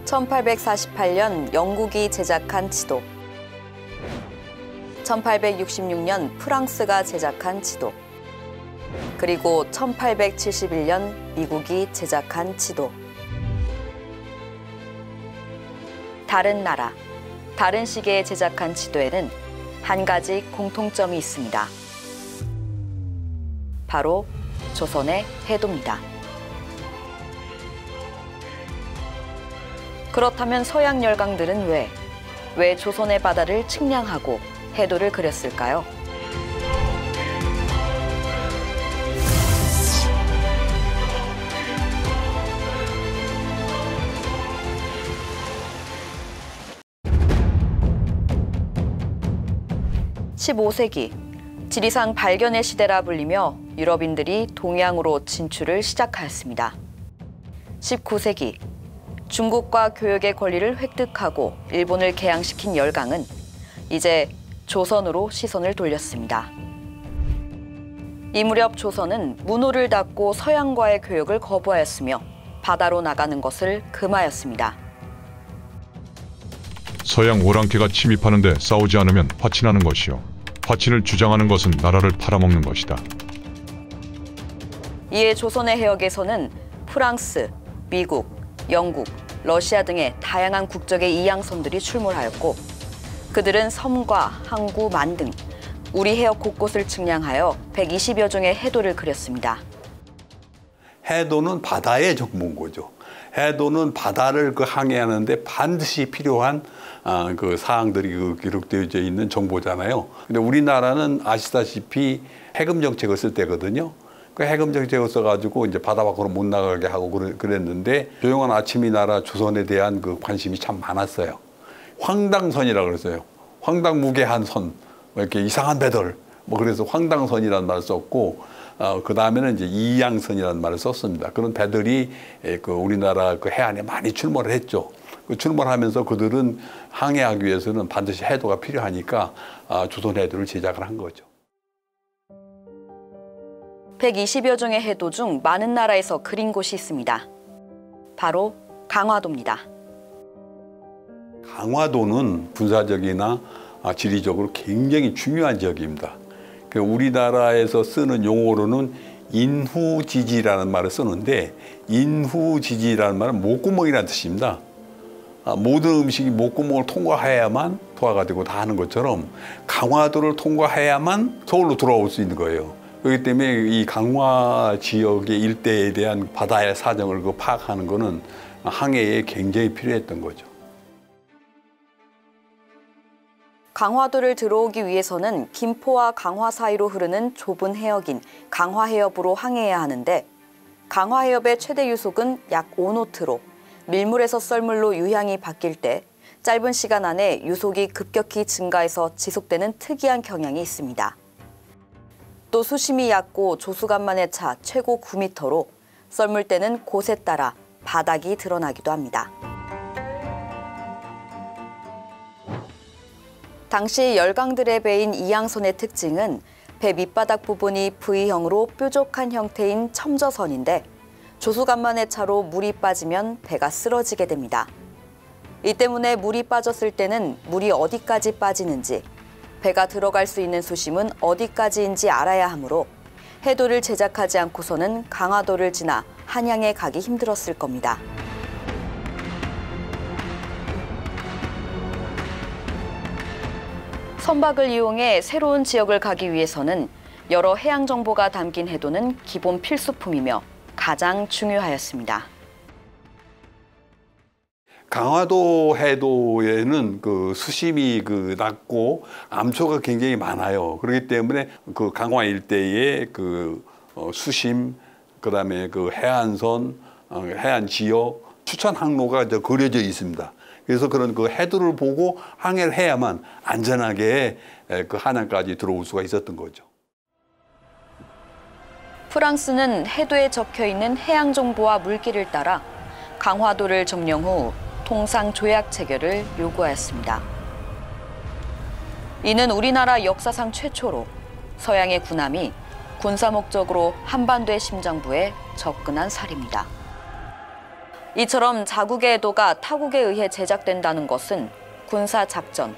1848년 영국이 제작한 지도, 1866년 프랑스가 제작한 지도, 그리고 1871년 미국이 제작한 지도. 다른 나라, 다른 시기에 제작한 지도에는 한 가지 공통점이 있습니다. 바로 조선의 해도입니다. 그렇다면 서양 열강들은 왜 조선의 바다를 측량하고 해도를 그렸을까요? (15세기) 지리산 발견의 시대라 불리며 유럽인들이 동양으로 진출을 시작하였습니다. (19세기) 중국과 교역의 권리를 획득하고 일본을 개항시킨 열강은 이제 조선으로 시선을 돌렸습니다. 이 무렵 조선은 문호를 닫고 서양과의 교역을 거부하였으며 바다로 나가는 것을 금하였습니다. 서양 오랑캐가 침입하는데 싸우지 않으면 화친하는 것이요. 화친을 주장하는 것은 나라를 팔아먹는 것이다. 이에 조선의 해역에서는 프랑스, 미국, 영국, 러시아 등의 다양한 국적의 이양선들이 출몰하였고 그들은 섬과 항구, 만 등 우리 해역 곳곳을 측량하여 120여 종의 해도를 그렸습니다. 해도는 바다의 정보고죠. 해도는 바다를 항해하는데 반드시 필요한 그 사항들이 기록되어 있는 정보잖아요. 근데 우리나라는 아시다시피 해금 정책을 쓸 때거든요. 그 해금 정책을 써가지고 이제 바다 밖으로 못 나가게 하고 그랬는데 조용한 아침이 나라 조선에 대한 그 관심이 참 많았어요. 황당선이라고 그랬어요. 황당무계한 선, 이렇게 이상한 배들. 그래서 황당선이라는 말을 썼고, 그 다음에는 이제 이양선이라는 말을 썼습니다. 그런 배들이 그 우리나라 그 해안에 많이 출몰을 했죠. 그 출몰하면서 그들은 항해하기 위해서는 반드시 해도가 필요하니까 조선 해도를 제작을 한 거죠. 120여 종의 해도 중 많은 나라에서 그린 곳이 있습니다. 바로 강화도입니다. 강화도는 군사적이나 지리적으로 굉장히 중요한 지역입니다. 우리나라에서 쓰는 용어로는 인후지지라는 말을 쓰는데 인후지지라는 말은 목구멍이라는 뜻입니다. 모든 음식이 목구멍을 통과해야만 소화가 되고 다 하는 것처럼 강화도를 통과해야만 서울로 돌아올 수 있는 거예요. 그렇기 때문에 이 강화 지역의 일대에 대한 바다의 사정을 파악하는 것은 항해에 굉장히 필요했던 거죠. 강화도를 들어오기 위해서는 김포와 강화 사이로 흐르는 좁은 해역인 강화해협으로 항해해야 하는데 강화해협의 최대 유속은 약 5노트로 밀물에서 썰물로 유향이 바뀔 때 짧은 시간 안에 유속이 급격히 증가해서 지속되는 특이한 경향이 있습니다. 또 수심이 얕고 조수간만에 차 최고 9m로 썰물대는 곳에 따라 바닥이 드러나기도 합니다. 당시 열강들의 배인 이양선의 특징은 배 밑바닥 부분이 V형으로 뾰족한 형태인 첨저선인데 조수간만의 차로 물이 빠지면 배가 쓰러지게 됩니다. 이 때문에 물이 빠졌을 때는 물이 어디까지 빠지는지, 배가 들어갈 수 있는 수심은 어디까지인지 알아야 하므로 해도를 제작하지 않고서는 강화도를 지나 한양에 가기 힘들었을 겁니다. 선박을 이용해 새로운 지역을 가기 위해서는 여러 해양 정보가 담긴 해도는 기본 필수품이며 가장 중요하였습니다. 강화도 해도에는 그 수심이 낮고 암초가 굉장히 많아요. 그렇기 때문에 그 강화 일대의 그 수심, 그다음에 그 해안선, 해안 지역 추천 항로가 그려져 있습니다. 그래서 그런 그 해도를 보고 항해를 해야만 안전하게 그 한양까지 들어올 수가 있었던 거죠. 프랑스는 해도에 적혀 있는 해양 정보와 물길을 따라 강화도를 점령 후 통상 조약 체결을 요구하였습니다. 이는 우리나라 역사상 최초로 서양의 군함이 군사 목적으로 한반도의 심장부에 접근한 사례입니다. 이처럼 자국의 해도가 타국에 의해 제작된다는 것은 군사작전,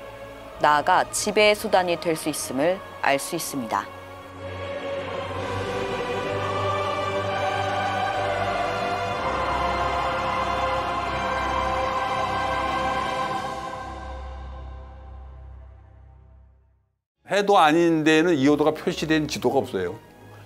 나아가 지배의 수단이 될 수 있음을 알 수 있습니다. 해도 아닌 데는 이호도가 표시된 지도가 없어요.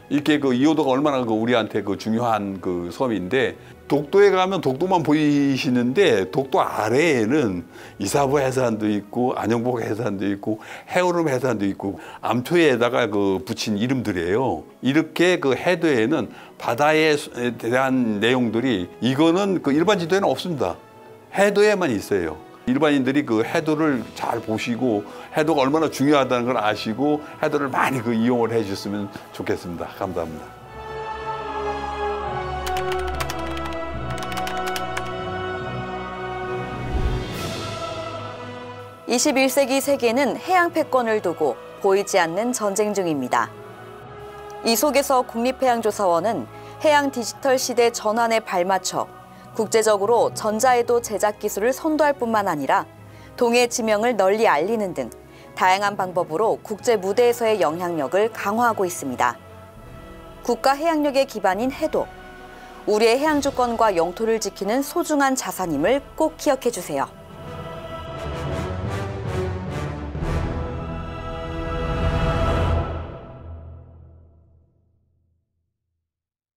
이렇게 그 이호도가 얼마나 우리한테 중요한 섬인데, 독도에 가면 독도만 보이시는데 독도 아래에는 이사부 해수안도 있고 안영복 해수안도 있고 해오름 해수안도 있고 암초에다가 붙인 이름들이에요. 이렇게 해도에는 바다에 대한 내용들이 이거는 일반 지도에는 없습니다. 해도에만 있어요. 일반인들이 해도를 잘 보시고 해도가 얼마나 중요하다는 걸 아시고 해도를 많이 이용을 해 주셨으면 좋겠습니다. 감사합니다. 21세기 세계는 해양 패권을 두고 보이지 않는 전쟁 중입니다. 이 속에서 국립해양조사원은 해양 디지털 시대 전환에 발맞춰 국제적으로 전자해도 제작 기술을 선도할 뿐만 아니라 동해 지명을 널리 알리는 등 다양한 방법으로 국제 무대에서의 영향력을 강화하고 있습니다. 국가 해양력의 기반인 해도, 우리의 해양 주권과 영토를 지키는 소중한 자산임을 꼭 기억해 주세요.